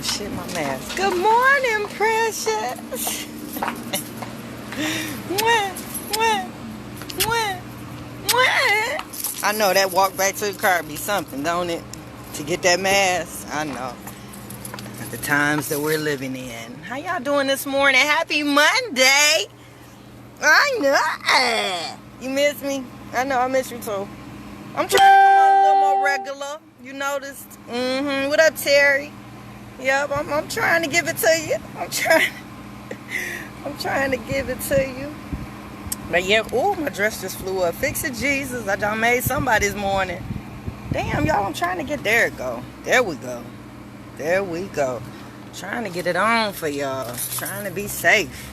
shit, my mask. Good morning, precious. I know that walk back to the car be something, don't it? To get that mask, I know. At the times that we're living in. How y'all doing this morning? Happy Monday. I know. You miss me? I know I miss you too. I'm trying to come on a little more regular. You noticed? What up, Terry? Yep, I'm trying to give it to you. I'm trying to give it to you. But yeah, ooh, my dress just flew up. Fix it, Jesus. I done made somebody this morning. Damn, y'all, I'm trying to get, there it go. There we go. There we go. Trying to get it on for y'all. Trying to be safe.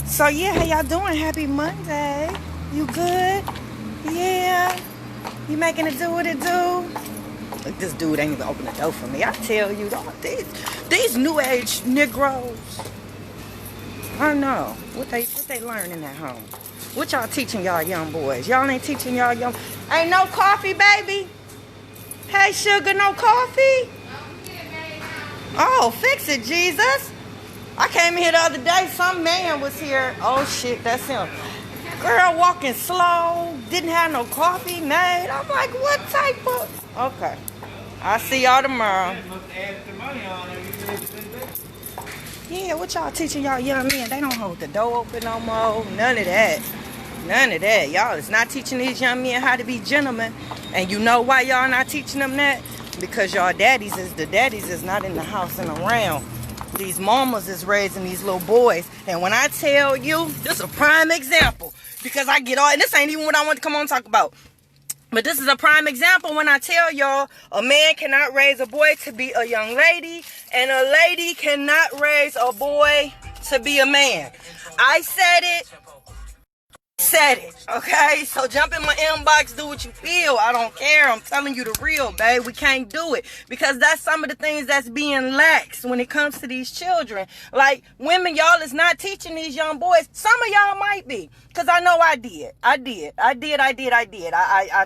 So yeah, how y'all doing? Happy Monday. You good? Yeah. You making it do what it do? Look, this dude ain't even open the door for me. I tell you, these new age Negroes. I know. What they learning at home? What y'all teaching y'all young boys? Y'all ain't teaching y'all young. Ain't no coffee, baby. Hey, sugar, no coffee? Oh, fix it, Jesus. I came here the other day. Some man was here. Oh, shit, that's him. Girl walking slow. Didn't have no coffee made. I'm like, what type of... Okay. I'll see y'all tomorrow. Yeah, what y'all teaching y'all young men? They don't hold the door open no more. None of that. None of that. Y'all is not teaching these young men how to be gentlemen. And you know why y'all not teaching them that? Because y'all daddies is not in the house and around. These mamas is raising these little boys. And when I tell you, this is a prime example. Because I get all, and this ain't even what I want to come on and talk about. But this is a prime example when I tell y'all a man cannot raise a boy to be a young lady, and a lady cannot raise a boy to be a man. I said it, okay? So jump in my inbox, do what you feel. I don't care. I'm telling you the real, babe. We can't do it because that's some of the things that's being lax when it comes to these children. Like women, y'all is not teaching these young boys. Some of y'all might be, because I know I did. I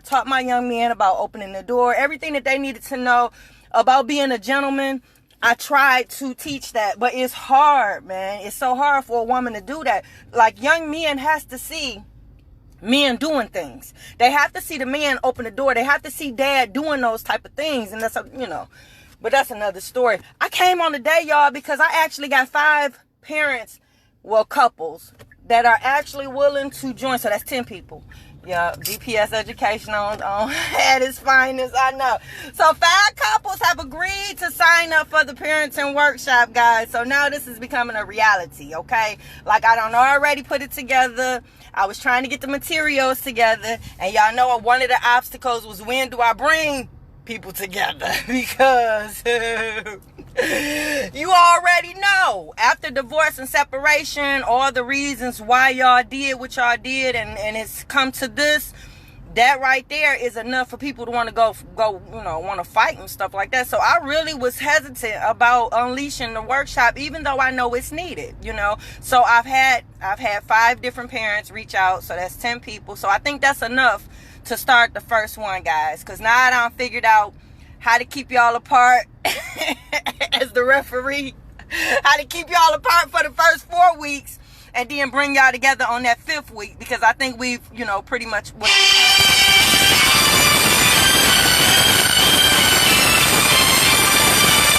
taught my young men about opening the door, everything that they needed to know about being a gentleman. I tried to teach that, but it's hard, man. It's so hard for a woman to do that. Like, young men has to see men doing things. They have to see the man open the door. They have to see dad doing those type of things. And that's, but that's another story. I came on today, y'all, because I actually got 5 parents, couples, that are actually willing to join. So that's 10 people. Yeah, DPS education on at its finest, I know. So 5 couples have agreed to sign up for the parenting workshop, guys. So now this is becoming a reality, okay? Like, I done already put it together. I was trying to get the materials together. And y'all know one of the obstacles was, when do I bring people together? Because you already know, after divorce and separation, all the reasons why y'all did what y'all did, and it's come to this, that right there is enough for people to want to go, want to fight and stuff like that. So I really was hesitant about unleashing the workshop, even though I know it's needed, So I've had 5 different parents reach out, so that's 10 people. So I think that's enough to start the first one, guys, because now I done figured out how to keep y'all apart as the referee, how to keep y'all apart for the first 4 weeks, and then bring y'all together on that 5th week, because I think we've, pretty much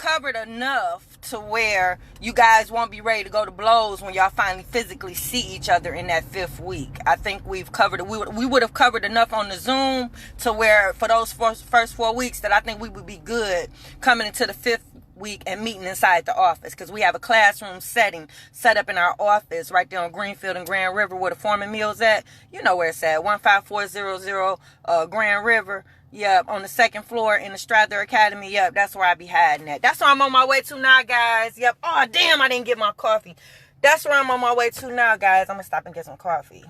covered enough to where you guys won't be ready to go to blows when y'all finally physically see each other in that 5th week. I think we've covered it. We would have covered enough on the Zoom to where for those first 4 weeks that I think we would be good coming into the 5th week and meeting inside the office, because we have a classroom setting set up in our office right there on Greenfield and Grand River, where the Foreman Mill's at. You know where it's at, 15400 Grand River. Yep, on the 2nd floor in the Strather Academy. Yep, that's where I be hiding at. That's where I'm on my way to now, guys. Yep. Oh, damn, I didn't get my coffee. That's where I'm on my way to now, guys. I'm going to stop and get some coffee.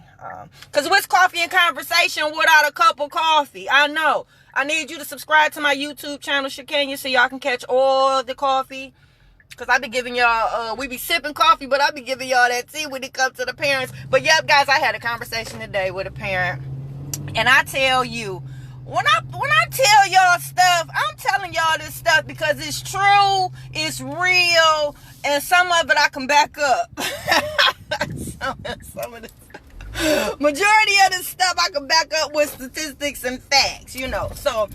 Because what's coffee and conversation without a cup of coffee? I know. I need you to subscribe to my YouTube channel, Shakenya, so y'all can catch all the coffee. Because I be giving y'all, we be sipping coffee, but I be giving y'all that tea when it comes to the parents. But, yep, guys, I had a conversation today with a parent. And I tell you, when I tell y'all stuff, I'm telling y'all this stuff because it's true, it's real, and some of it I can back up. some of the majority of this stuff I can back up with statistics and facts, you know. So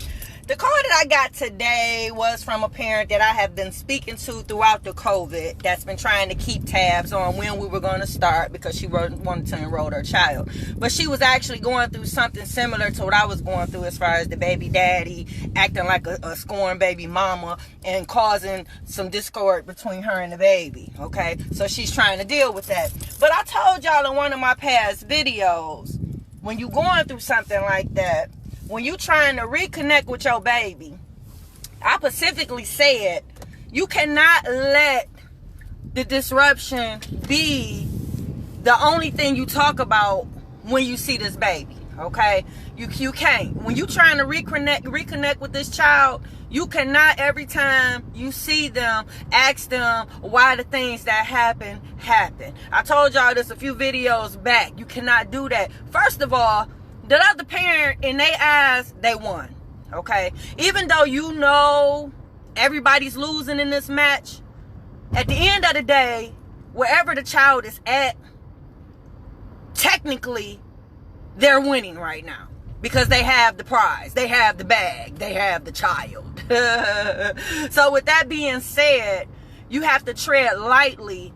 the call that I got today was from a parent that I have been speaking to throughout the COVID that's been trying to keep tabs on when we were going to start because she wanted to enroll her child. But she was actually going through something similar to what I was going through as far as the baby daddy acting like a scorned baby mama and causing some discord between her and the baby, okay? So she's trying to deal with that. But I told y'all in one of my past videos, when you're going through something like that, when you trying to reconnect with your baby, I specifically said you cannot let the disruption be the only thing you talk about when you see this baby, okay? You can't. When you trying to reconnect with this child, you cannot every time you see them ask them why the things that happen. I told y'all this a few videos back. You cannot do that. First of all, the other parent, in their eyes, they won, okay? Even though you know everybody's losing in this match, at the end of the day, wherever the child is at, technically, they're winning right now. Because they have the prize, they have the bag, they have the child. So with that being said, you have to tread lightly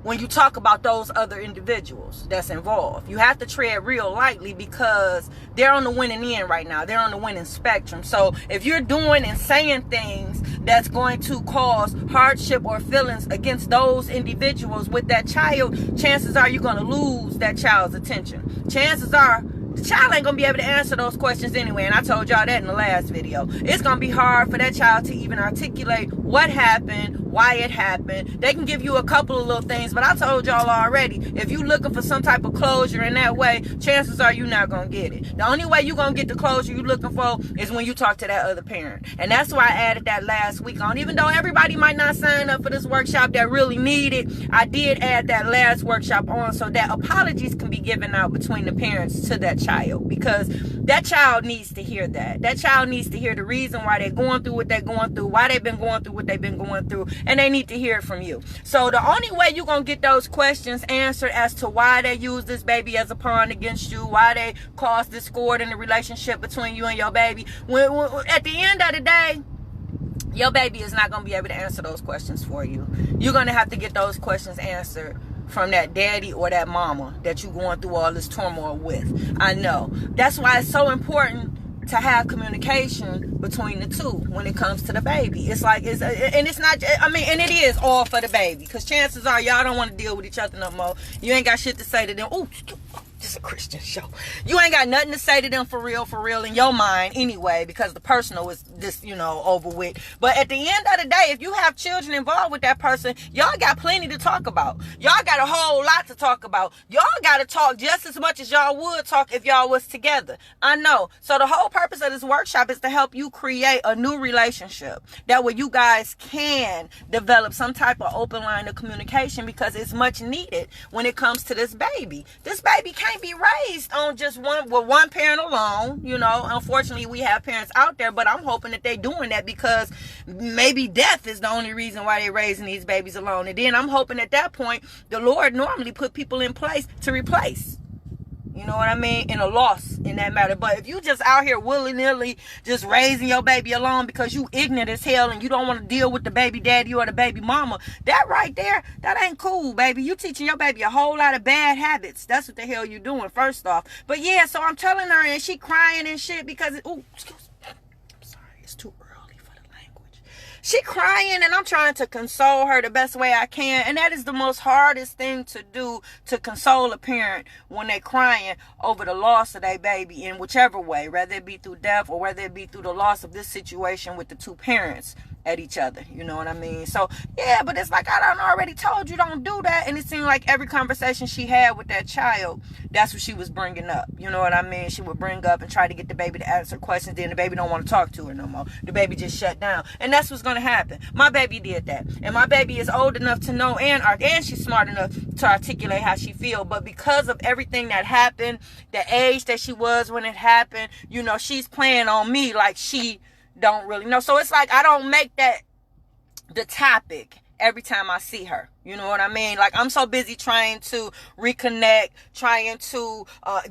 when you talk about those other individuals that's involved. You have to tread real lightly because they're on the winning end right now. They're on the winning spectrum. So if you're doing and saying things that's going to cause hardship or feelings against those individuals with that child, chances are you're going to lose that child's attention. Chances are the child ain't going to be able to answer those questions anyway. And I told y'all that in the last video. It's going to be hard for that child to even articulate what happened, why it happened. They can give you a couple of little things, but I told y'all already, if you looking for some type of closure in that way, chances are you're not going to get it. The only way you're going to get the closure you're looking for is when you talk to that other parent. And that's why I added that last week on. Even though everybody might not sign up for this workshop that really need it, I did add that last workshop on so that apologies can be given out between the parents to that child, because that child needs to hear that. That child needs to hear the reason why they're going through what they're going through, why they've been going through what they've been going through, and they need to hear it from you. So the only way you're going to get those questions answered as to why they use this baby as a pawn against you, why they cause discord in the relationship between you and your baby, when at the end of the day, your baby is not going to be able to answer those questions for you. You're going to have to get those questions answered from that daddy or that mama that you're going through all this turmoil with. I know. That's why it's so important to have communication between the two when it comes to the baby. It's like, and it's not, I mean, and it is all for the baby, because chances are y'all don't want to deal with each other no more. You ain't got shit to say to them. Oh, this is a Christian show. You ain't got nothing to say to them for real in your mind anyway, because the personal is just, over with. But at the end of the day, if you have children involved with that person, y'all got plenty to talk about. Y'all got a whole lot to talk about. Y'all got to talk just as much as y'all would talk if y'all was together. I know. So the whole purpose of this workshop is to help you create a new relationship. That way you guys can develop some type of open line of communication, because it's much needed when it comes to this baby. This baby can't be raised on just one parent alone. Unfortunately we have parents out there, but I'm hoping that they're doing that because maybe death is the only reason why they're raising these babies alone. And then I'm hoping at that point the Lord normally put people in place to replace, you know what I mean, in a loss in that matter. But if you just out here willy-nilly just raising your baby alone because you ignorant as hell and you don't want to deal with the baby daddy or the baby mama, that right there, that ain't cool, baby. You teaching your baby a whole lot of bad habits. That's what the hell you doing, first off. But yeah, so I'm telling her, and she crying and shit because excuse me. I'm sorry, it's too early for the language. She crying, and I'm trying to console her the best way I can. And that is the most hardest thing to do, to console a parent when they're crying over the loss of their baby in whichever way, whether it be through death or whether it be through the loss of this situation with the two parents at each other. You know what I mean? So, yeah, but it's like, I done already told you don't do that. And it seemed like every conversation she had with that child, that's what she was bringing up. You know what I mean? She would bring up and try to get the baby to answer questions. Then the baby don't want to talk to her no more. The baby just shut down. And that's what's going to happen. My baby did that. And my baby is old enough to know, and she's smart enough to articulate how she feel. But because of everything that happened, the age that she was when it happened, you know, she's playing on me like she don't really know. So it's like, I don't make that the topic every time I see her. You know what I mean? Like, I'm so busy trying to reconnect, trying to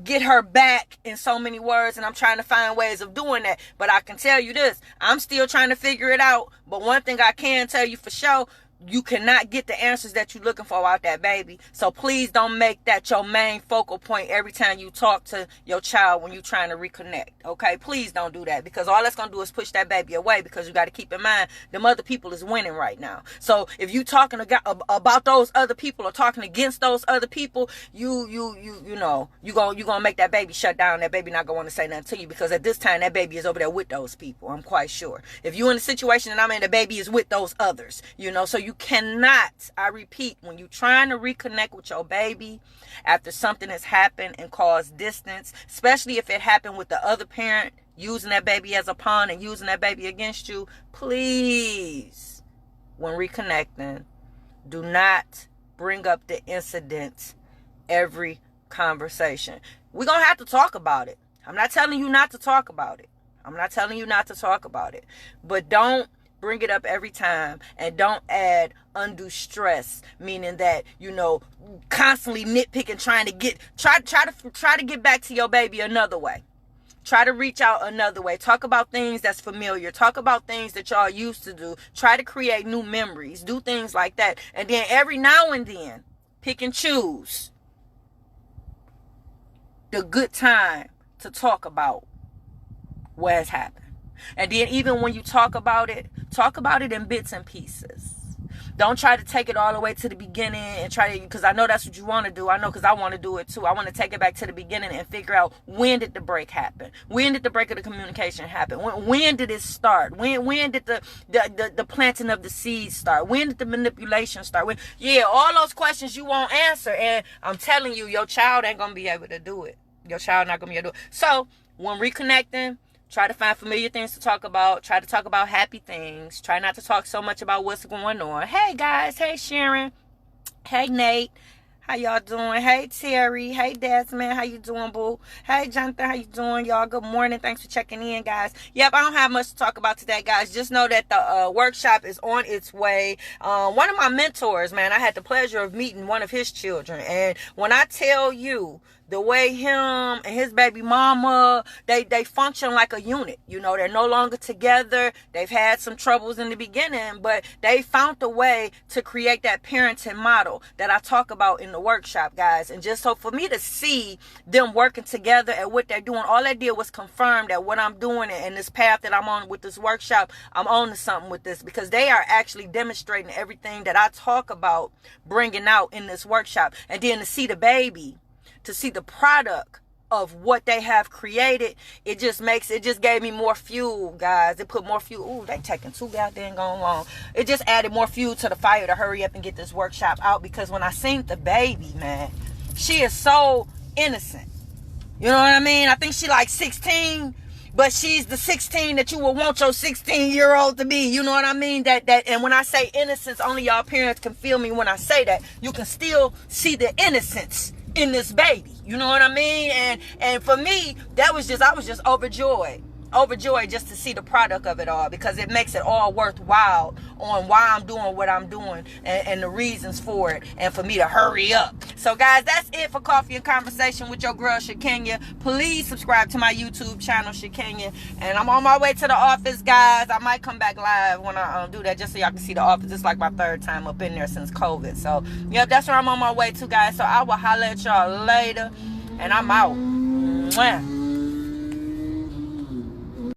get her back in so many words, and I'm trying to find ways of doing that. But I can tell you this, I'm still trying to figure it out. But one thing I can tell you for sure, you cannot get the answers that you're looking for out that baby. So please don't make that your main focal point every time you talk to your child when you're trying to reconnect. Okay? Please don't do that, because all that's going to do is push that baby away, because you got to keep in mind, them other people is winning right now. So if you talking about those other people or talking against those other people, you know, you're going to make that baby shut down. That baby not going to want to say nothing to you, because at this time that baby is over there with those people. I'm quite sure. If you're in a situation that I'm in, the baby is with those others, you know. So you cannot, I repeat, when you're trying to reconnect with your baby after something has happened and caused distance, especially if it happened with the other parent using that baby as a pawn and using that baby against you, please, when reconnecting, do not bring up the incident every conversation. We're going to have to talk about it. I'm not telling you not to talk about it. But don't bring it up every time, and don't add undue stress, meaning that, you know, constantly nitpicking, try to get back to your baby another way. Try to reach out another way. Talk about things that's familiar. Talk about things that y'all used to do. Try to create new memories. Do things like that. And then every now and then, pick and choose the good time to talk about what has happened. And then even when you talk about it in bits and pieces. Don't try to take it all the way to the beginning and because I know that's what you want to do. I know, because I want to do it too. I want to take it back to the beginning and figure out, when did the break happen? When did the break of the communication happen? When did it start? When did the planting of the seeds start? When did the manipulation start? All those questions you won't answer. And I'm telling you, your child ain't going to be able to do it. Your child not going to be able to do it. So when reconnecting, try to find familiar things to talk about. Try to talk about happy things. Try not to talk so much about what's going on. Hey, guys. Hey, Sharon. Hey, Nate. How y'all doing? Hey, Terry. Hey, Desmond. How you doing, boo? Hey, Jonathan. How you doing, y'all? Good morning. Thanks for checking in, guys. Yep, I don't have much to talk about today, guys. Just know that the workshop is on its way. One of my mentors, man, I had the pleasure of meeting one of his children. And when I tell you, the way him and his baby mama, they function like a unit. You know, they're no longer together. They've had some troubles in the beginning, but they found a way to create that parenting model that I talk about in the workshop, guys. And just so for me to see them working together at what they're doing, all they did was confirm that what I'm doing and this path that I'm on with this workshop, I'm on to something with this, because they are actually demonstrating everything that I talk about bringing out in this workshop. And then to see the baby, to see the product of what they have created, it just gave me more fuel, guys. It put more fuel. Ooh, they taking too goddamn long. It just added more fuel to the fire to hurry up and get this workshop out, because when I seen the baby, man, she is so innocent. You know what I mean? I think she like 16, but she's the 16 that you would want your 16-year-old to be. You know what I mean? And when I say innocence, only y'all parents can feel me when I say that. You can still see the innocence in this baby. You know what I mean? And for me, I was just overjoyed just to see the product of it all, because it makes it all worthwhile on why I'm doing what I'm doing and the reasons for it, and for me to hurry up. So guys, that's it for Coffee and Conversation with your girl Shakenya. Please subscribe to my YouTube channel, Shakenya. And I'm on my way to the office, guys. I might come back live when I do that, just so y'all can see the office. It's like my third time up in there since COVID. So yep, that's where I'm on my way to, guys. So I will holler at y'all later, and I'm out. Mwah.